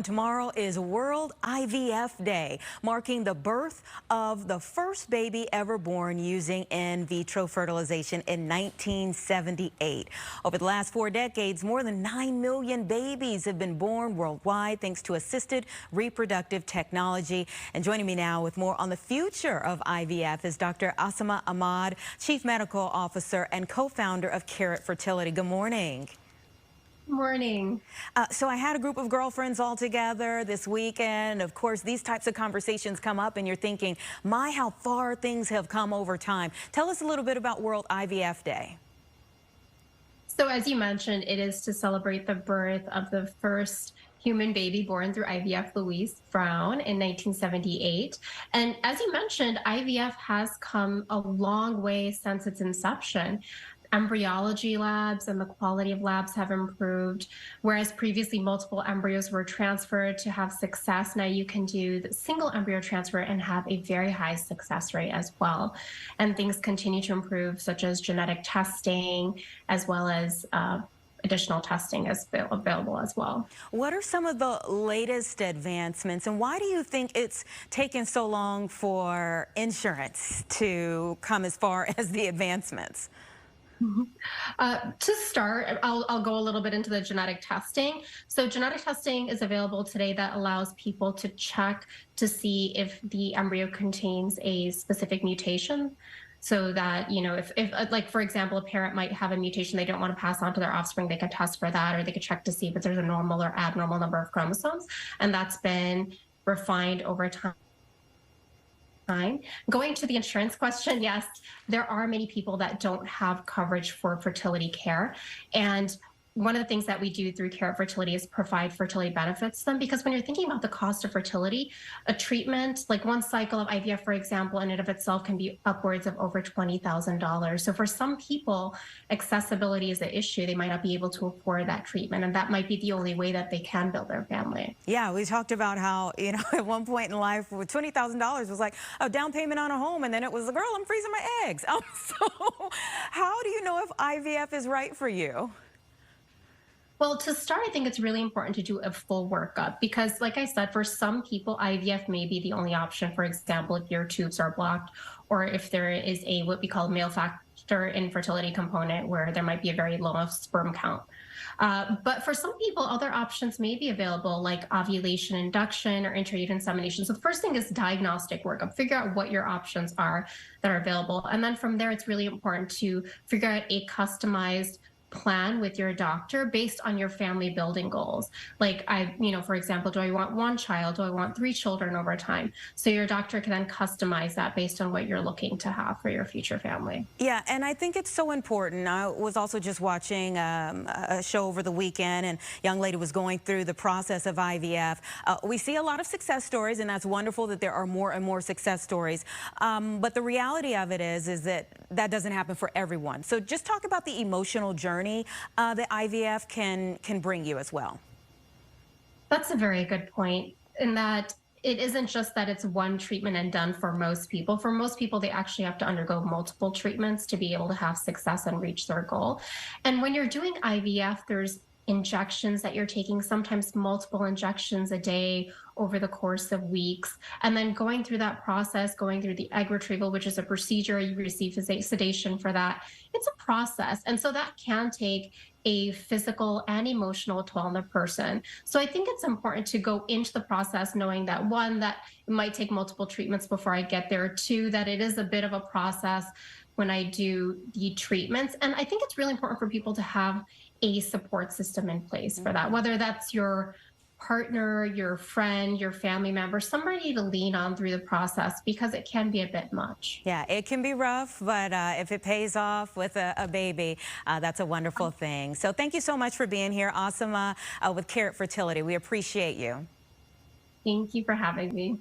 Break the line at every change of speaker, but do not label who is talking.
tomorrow is World IVF Day, marking the birth of the first baby ever born using in vitro fertilization in 1978. Over the last 4 decades, more than 9 million babies have been born worldwide thanks to assisted reproductive technology. And joining me now with more on the future of IVF is Dr. Asima Ahmad, Chief Medical Officer and co-founder of Carrot Fertility. Good morning.
Morning.
So I had a group of girlfriends all together this weekend. Of course, these types of conversations come up and you're thinking, my, how far things have come over time. Tell us a little bit about World IVF Day.
So as you mentioned, it is to celebrate the birth of the first human baby born through IVF, Louise Brown, in 1978. And as you mentioned, IVF has come a long way since its inception. Embryology labs and the quality of labs have improved, whereas previously multiple embryos were transferred to have success. Now you can do the single embryo transfer and have a very high success rate as well. And things continue to improve, such as genetic testing, as well as additional testing is available as well.
What are some of the latest advancements, and why do you think it's taken so long for insurance to come as far as the advancements?
To start, I'll go a little bit into the genetic testing. So genetic testing is available today that allows people to check to see if the embryo contains a specific mutation. So that, you know, if like, for example, a parent might have a mutation they don't want to pass on to their offspring, they can test for that, or they could check to see if there's a normal or abnormal number of chromosomes. And that's been refined over time. Going to the insurance question, yes, there are many people that don't have coverage for fertility care. And one of the things that we do through Carrot Fertility is provide fertility benefits to them, because when you're thinking about the cost of fertility, a treatment like one cycle of IVF, for example, in and of itself can be upwards of over $20,000. So for some people, accessibility is an issue. They might not be able to afford that treatment, and that might be the only way that they can build their family.
Yeah, we talked about how, you know, at one point in life, with $20,000 was like a down payment on a home, and then it was, girl, I'm freezing my eggs. So how do you know if IVF is right for you?
Well, to start, I think it's really important to do a full workup because, like I said, for some people, IVF may be the only option. For example, if your tubes are blocked, or if there is a what we call male factor infertility component where there might be a very low sperm count. But for some people, other options may be available, like ovulation induction or intrauterine insemination. So the first thing is diagnostic workup. Figure out what your options are that are available. And then from there, it's really important to figure out a customized plan with your doctor based on your family building goals. Like for example, do I want one child? Do I want 3 children over time? So your doctor can then customize that based on what you're looking to have for your future family.
Yeah, and I think it's so important. I was also just watching a show over the weekend, and a young lady was going through the process of IVF. We see a lot of success stories, and that's wonderful that there are more and more success stories. But the reality of it is that that doesn't happen for everyone. So just talk about the emotional journey that IVF can bring you as well.
That's a very good point, in that it isn't just that it's one treatment and done for most people. For most people, they actually have to undergo multiple treatments to be able to have success and reach their goal. And when you're doing IVF, there's injections that you're taking, sometimes multiple injections a day over the course of weeks. And then going through that process, going through the egg retrieval, which is a procedure, you receive sedation for that. It's a process. And so that can take a physical and emotional toll on the person. So I think it's important to go into the process knowing that, one, that it might take multiple treatments before I get there, two, that it is a bit of a process when I do the treatments. And I think it's really important for people to have a support system in place for that, whether that's your partner, your friend, your family member, somebody to lean on through the process, because it can be a bit much.
Yeah, it can be rough, but if it pays off with a baby, that's a wonderful thing. So thank you so much for being here, Asima, with Carrot Fertility. We appreciate you.
Thank you for having me.